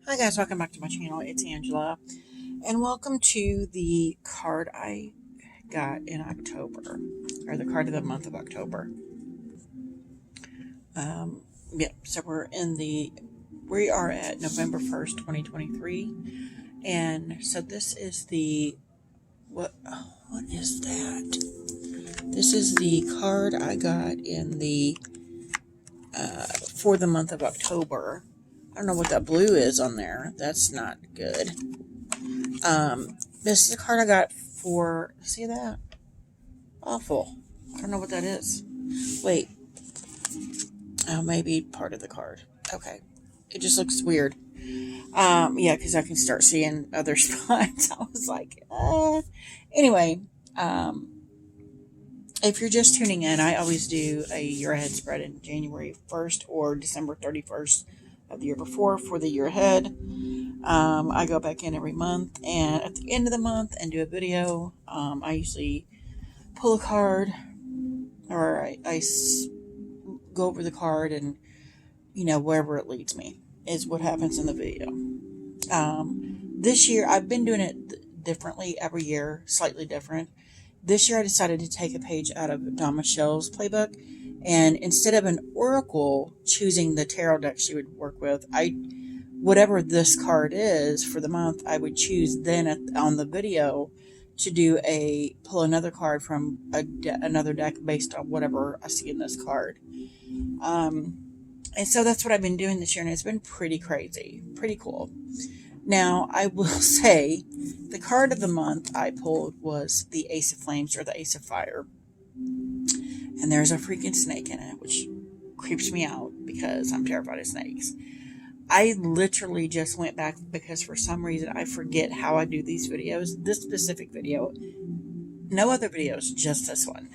Hi guys, welcome back to my channel. It's Angela, and welcome to the card I got in October, or the card of the month of October. Um, so we are at November 1st, 2023, and so this is what is that? This is the card I got in the for the month of October. I don't know what that blue is on there. That's not good. This is the card I got for. See that? Awful. I don't know what that is. Wait. Oh, maybe part of the card. Okay. It just looks weird. Yeah, because I can start seeing other spots. I was like, Anyway, um, if you're just tuning in, I always do a year ahead spread in January 1st or December 31st of the year before for the year ahead. I go back in every month and at the end of the month and do a video. I usually pull a card or go over the card and, wherever it leads me is what happens in the video. This year, I've been doing it differently every year, slightly different. This year, I decided to take a page out of Dawn Michelle's playbook. And instead of an oracle choosing the tarot deck she would work with, whatever this card is for the month, I would choose then on the video to pull another card from another deck based on whatever I see in this card. And so that's what I've been doing this year, and it's been pretty crazy, pretty cool. Now, I will say the card of the month I pulled was the Ace of Flames or the Ace of Fire. And there's a freaking snake in it, which creeps me out because I'm terrified of snakes. I literally just went back because for some reason I forget how I do these videos. This specific video, no other videos, just this one.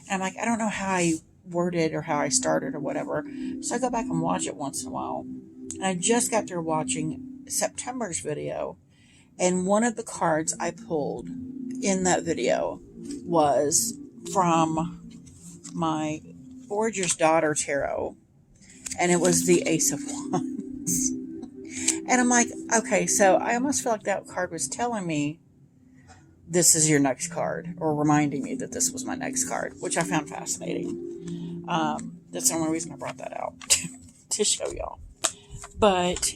And I'm like, I don't know how I worded or how I started or whatever. So I go back and watch it once in a while. And I just got through watching September's video. And one of the cards I pulled in that video was from my Voyager's Daughter Tarot. And it was the Ace of Wands. And I'm like, okay, so I almost feel like that card was telling me this is your next card, or reminding me that this was my next card, which I found fascinating. That's the only reason I brought that out to show y'all. But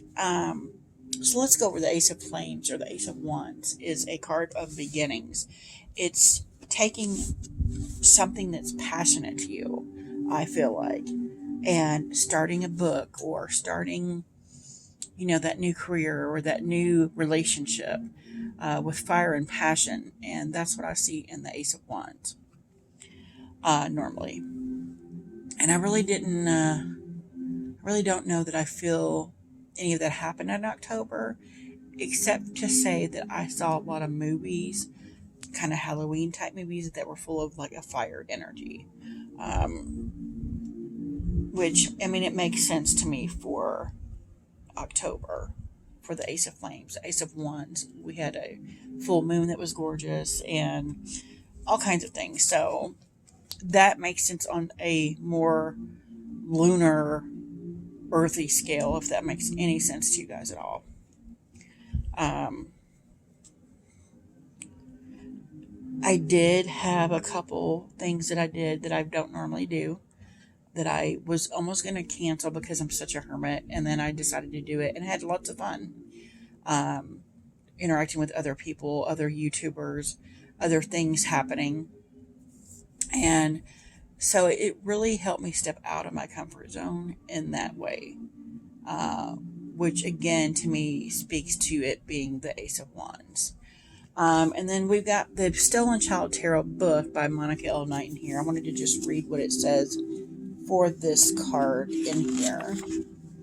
so let's go over the Ace of Flames or the Ace of Wands. Is a card of beginnings. It's taking something that's passionate to you, I feel like, and starting a book or starting, that new career or that new relationship with fire and passion. And that's what I see in the Ace of Wands normally. And I really don't know that I feel any of that happen in October, except to say that I saw a lot of movies, kind of Halloween type movies that were full of like a fire energy. Which, I mean, it makes sense to me for October for the Ace of Flames. The Ace of Wands, we had a full moon that was gorgeous and all kinds of things. So that makes sense on a more lunar, earthy scale, if that makes any sense to you guys at all. I did have a couple things that I did that I don't normally do that I was almost going to cancel because I'm such a hermit, and then I decided to do it and had lots of fun interacting with other people, other YouTubers, other things happening. And so it really helped me step out of my comfort zone in that way, which again to me speaks to it being the Ace of Wands. And then we've got the Stolen Child Tarot book by Monica L. Knight in here. I wanted to just read what it says for this card in here,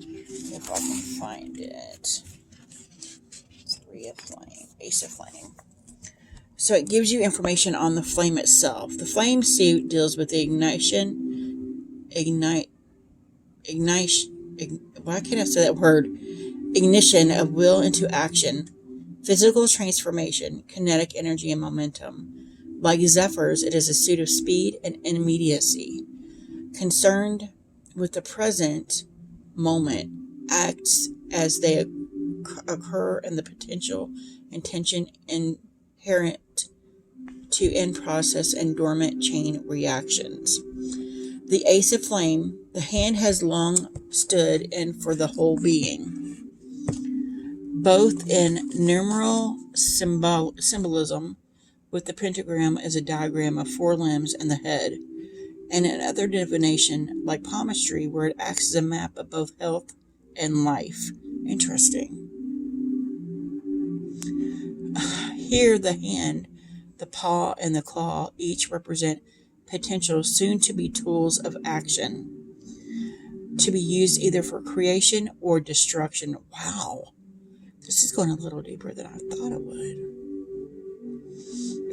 if I can find it. Three of Flame, Ace of Flame. So it gives you information on the flame itself. The flame suit deals with the why can't I say that word? Ignition of will into action, physical transformation, kinetic energy, and momentum. Like Zephyrs, it is a suit of speed and immediacy. Concerned with the present moment, acts as they occur and the potential intention inherent to end process and dormant chain reactions. The Ace of Flame, the hand has long stood in for the whole being, both in numeral symbolism, with the pentagram as a diagram of 4 limbs and the head, and in other divination, like palmistry, where it acts as a map of both health and life. Interesting. Here, the hand, the paw, and the claw each represent potential soon-to-be tools of action, to be used either for creation or destruction. Wow. This is going a little deeper than I thought it would.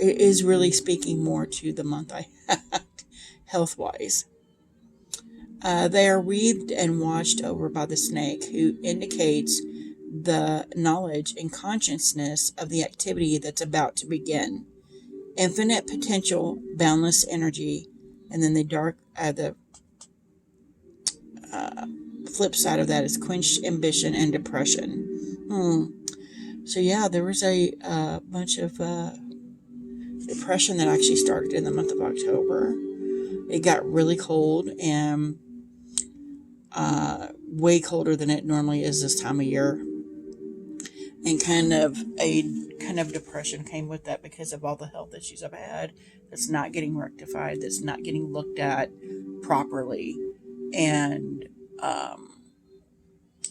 It is really speaking more to the month I had, health-wise. They are wreathed and watched over by the snake, who indicates the knowledge and consciousness of the activity that's about to begin. Infinite potential, boundless energy, and then the flip side of that is quenched ambition and depression. So yeah, there was a bunch of depression that actually started in the month of October. It got really cold and way colder than it normally is this time of year. And kind of depression came with that because of all the health issues I've had that's not getting rectified, that's not getting looked at properly. And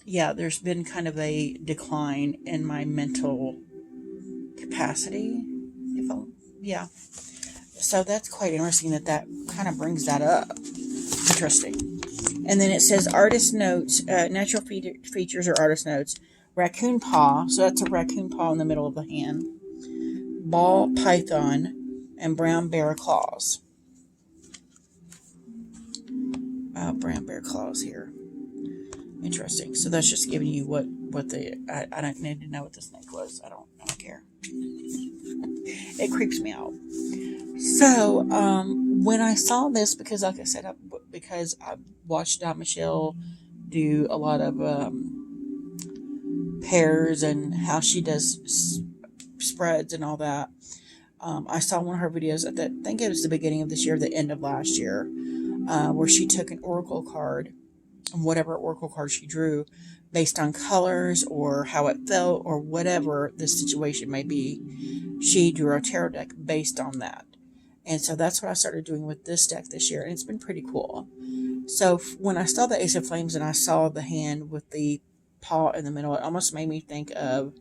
yeah, there's been kind of a decline in my mental capacity. Yeah. So that's quite interesting that kind of brings that up. Interesting. And then it says artist notes, natural features or artist notes. Raccoon paw, so that's a raccoon paw in the middle of the hand. Ball python and brown bear claws. Brown bear claws here. Interesting. So that's just giving you what I don't need to know what the snake was. I don't care. It creeps me out. So when I saw this, because like I said, because I watched Michelle do a lot of pairs and how she does spreads and all that. I saw one of her videos I think it was the beginning of this year, the end of last year, where she took an oracle card, and whatever oracle card she drew, based on colors or how it felt or whatever the situation may be, she drew a tarot deck based on that. And so that's what I started doing with this deck this year, and it's been pretty cool. So when I saw the Ace of Flames and I saw the hand with the paw in the middle, it almost made me think of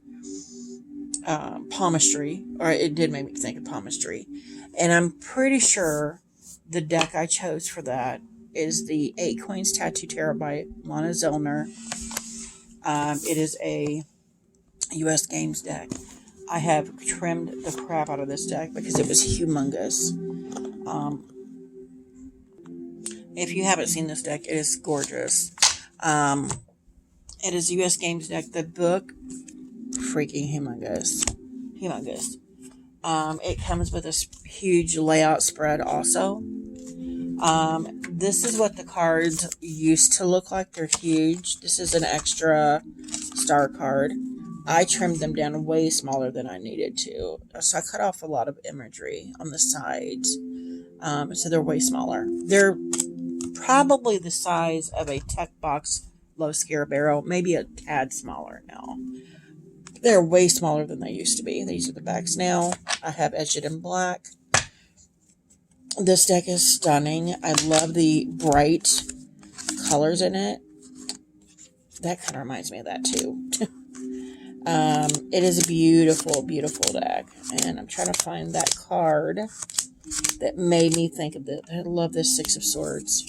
palmistry, or it did make me think of palmistry. And I'm pretty sure the deck I chose for that is the 8 Queens Tattoo Tarot by Lana Zellner. It is a U.S. Games deck. I have trimmed the crap out of this deck because it was humongous. If you haven't seen this deck, it is gorgeous. It is a U.S. Games deck. The book, freaking humongous. Humongous. It comes with a huge layout spread also. This is what the cards used to look like. They're huge. This is an extra star card. I trimmed them down way smaller than I needed to. So I cut off a lot of imagery on the sides. So they're way smaller. They're probably the size of a Tech Box Low Scare Barrel, maybe a tad smaller now. They're way smaller than they used to be. These are the backs now. I have edged it in black. This deck is stunning. I love the bright colors in it. That kind of reminds me of that too. It is a beautiful, beautiful deck. And I'm trying to find that card that made me think of it. I love this Six of Swords.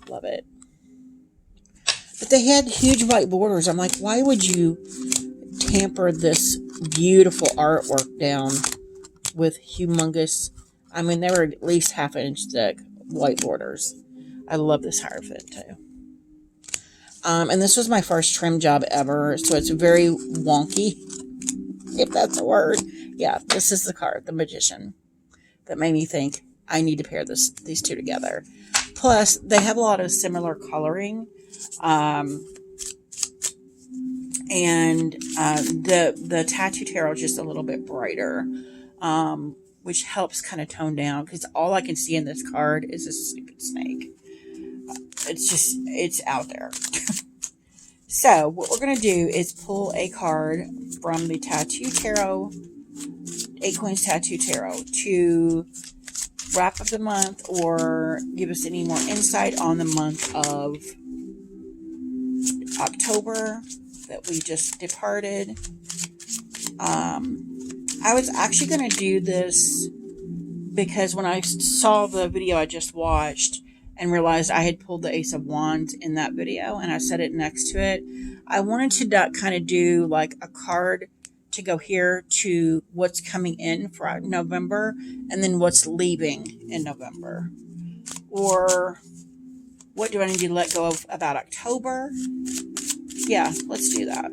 Love it. But they had huge white borders. I'm like, why would you tamper this beautiful artwork down with humongous, I mean, they were at least half-inch thick white borders. I love this Hierophant too. And this was my first trim job ever, so it's very wonky, if that's a word. Yeah, this is the card, the Magician, that made me think I need to pair these two together. Plus, they have a lot of similar coloring. And the Tattoo Tarot is just a little bit brighter, which helps kind of tone down, because all I can see in this card is a stupid snake. It's out there. So what we're going to do is pull a card from the Tattoo Tarot, 8 Coins Tattoo Tarot, to wrap up the month or give us any more insight on the month of October that we just departed. I was actually going to do this because when I saw the video I just watched and realized I had pulled the Ace of Wands in that video and I set it next to it, I wanted to kind of do like a card to go here to what's coming in for November and then what's leaving in November. Or what do I need to let go of about October? Yeah, let's do that.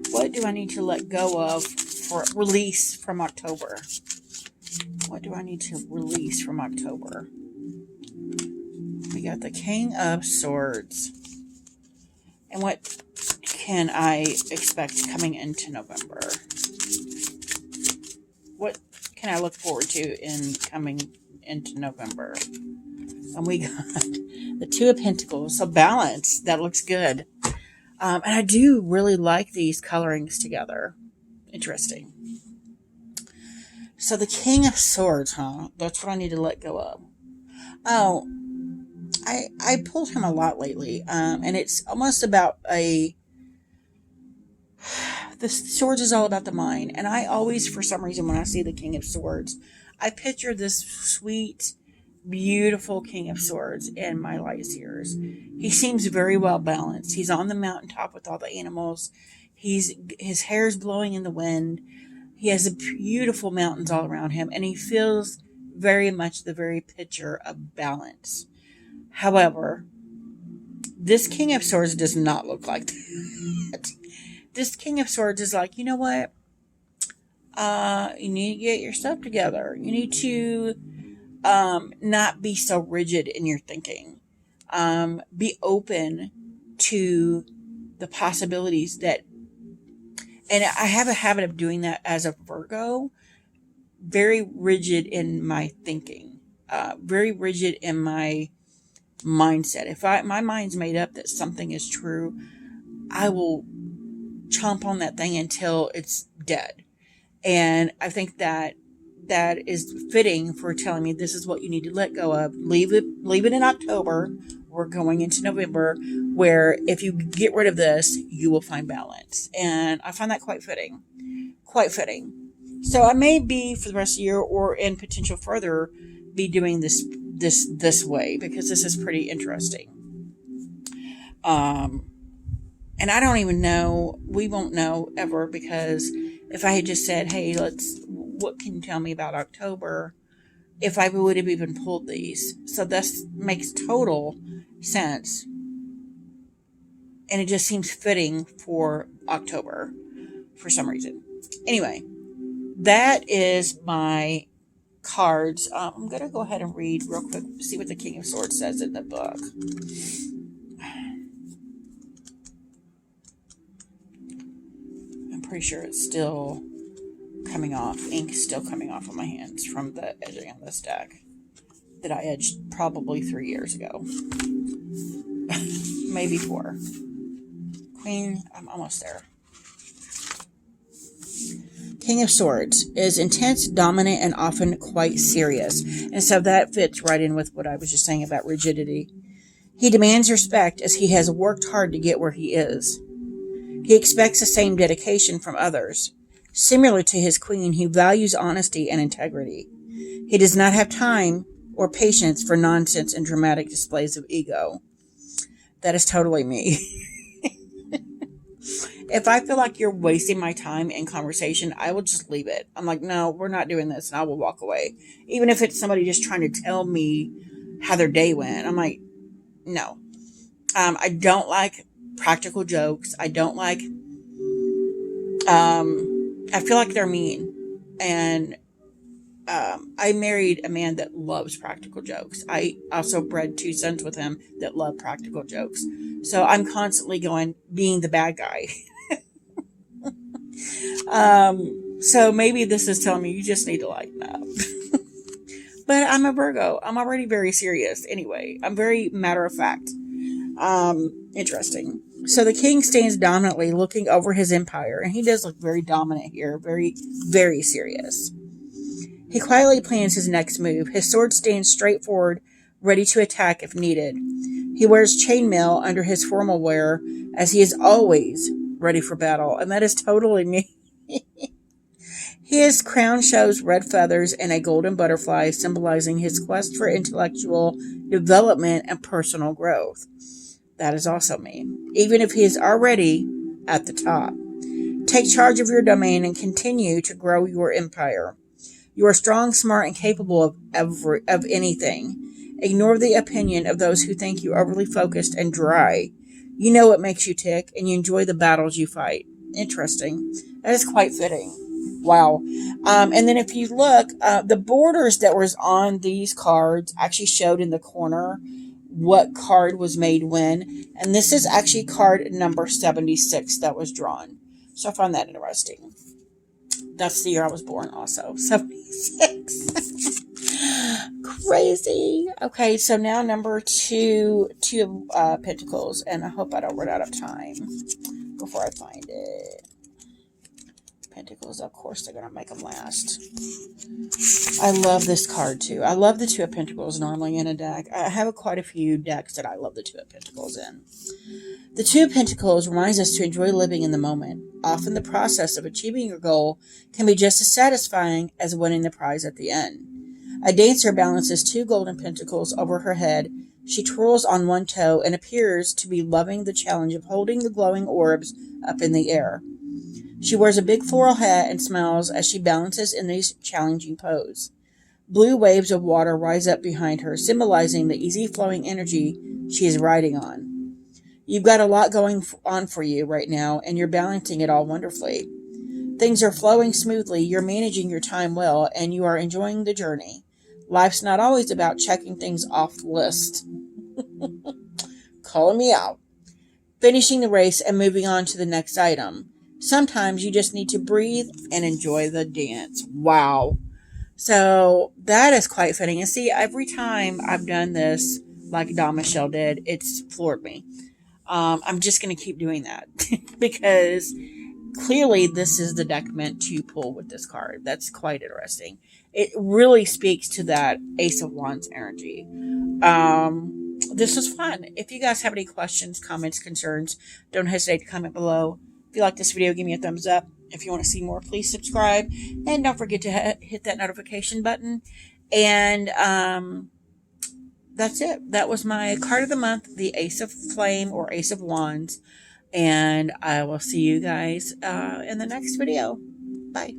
What do I need to let go of for release from October? What do I need to release from October? We got the King of Swords. And what can I expect coming into November? What can I look forward to in coming into November? And we got the Two of Pentacles. So balance. That looks good. And I do really like these colorings together. Interesting. So the King of Swords, huh? That's what I need to let go of. Oh, I pulled him a lot lately. And it's almost about the Swords is all about the mind. And I always, for some reason, when I see the King of Swords, I picture this sweet, beautiful King of Swords in my light seers. He seems very well balanced. He's on the mountaintop with all the animals. His hair's blowing in the wind. He has beautiful mountains all around him, and he feels very much the very picture of balance. However, this King of Swords does not look like that. This King of Swords is like, you know what? You need to get your stuff together. You need to not be so rigid in your thinking. Be open to the possibilities that, and I have a habit of doing that as a Virgo, very rigid in my thinking, very rigid in my mindset. If my mind's made up that something is true, I will chomp on that thing until it's dead. And I think that is fitting for telling me this is what you need to let go of. Leave it in October. We're going into November, where if you get rid of this, you will find balance. And I find that quite fitting. Quite fitting. So I may be, for the rest of the year or in potential further, be doing this way, because this is pretty interesting. And I don't even know, we won't know ever, because if I had just said, hey, what can you tell me about October? If I would have even pulled these. So this makes total sense. And it just seems fitting for October for some reason. Anyway, that is my cards. I'm going to go ahead and read real quick, see what the King of Swords says in the book. I'm pretty sure it's still coming off. Ink's still coming off of my hands from the edging of this deck that I edged probably 3 years ago. Maybe 4. Queen, I'm almost there. King of Swords is intense, dominant, and often quite serious. And so that fits right in with what I was just saying about rigidity. He demands respect as he has worked hard to get where he is. He expects the same dedication from others. Similar to his queen, he values honesty and integrity. He does not have time or patience for nonsense and dramatic displays of ego. That is totally me. If I feel like you're wasting my time in conversation, I will just leave it. I'm like, no, we're not doing this, and I will walk away. Even if it's somebody just trying to tell me how their day went. I'm like, no. I don't like practical jokes. I don't like, I feel like they're mean. And I married a man that loves practical jokes. I also bred 2 sons with him that love practical jokes. So I'm constantly being the bad guy. So maybe this is telling me you just need to lighten up. But I'm a Virgo. I'm already very serious anyway. I'm very matter of fact. Interesting. So the king stands dominantly looking over his empire, and he does look very dominant here, very, very serious. He quietly plans his next move. His sword stands straight forward, ready to attack if needed. He wears chainmail under his formal wear, as he is always ready for battle, and that is totally me. His crown shows red feathers and a golden butterfly, symbolizing his quest for intellectual development and personal growth. That is also me, even if he is already at the top. Take charge of your domain and continue to grow your empire. You are strong, smart, and capable of anything. Ignore the opinion of those who think you overly focused and dry. You know what makes you tick, and you enjoy the battles you fight. Interesting. That is quite fitting. Wow. And then if you look, the borders that was on these cards actually showed in the corner what card was made when. And this is actually card number 76 that was drawn. So I found that interesting. That's the year I was born also. 76. Crazy. Okay, so now number two of Pentacles. And I hope I don't run out of time before I find it. Pentacles, of course they're going to make them last. I love this card too. I love the Two of Pentacles normally in a deck. I have quite a few decks that I love the Two of Pentacles in. The Two of Pentacles reminds us to enjoy living in the moment. Often the process of achieving your goal can be just as satisfying as winning the prize at the end. A dancer balances two golden pentacles over her head. She twirls on one toe and appears to be loving the challenge of holding the glowing orbs up in the air. She wears a big floral hat and smiles as she balances in this challenging pose. Blue waves of water rise up behind her, symbolizing the easy flowing energy she is riding on. You've got a lot going on for you right now, and you're balancing it all wonderfully. Things are flowing smoothly, you're managing your time well, and you are enjoying the journey. Life's not always about checking things off the list. Calling me out. Finishing the race and moving on to the next item. Sometimes you just need to breathe and enjoy the dance. Wow. So that is quite fitting. And see, every time I've done this, like Don Michelle did, it's floored me. I'm just going to keep doing that because clearly this is the deck meant to pull with this card. That's quite interesting. It really speaks to that Ace of Wands energy. This was fun. If you guys have any questions, comments, concerns, don't hesitate to comment below. If you like this video, give me a thumbs up. If you want to see more, please subscribe. And don't forget to hit that notification button. And that's it. That was my card of the month, the Ace of Flame or Ace of Wands. And I will see you guys in the next video. Bye.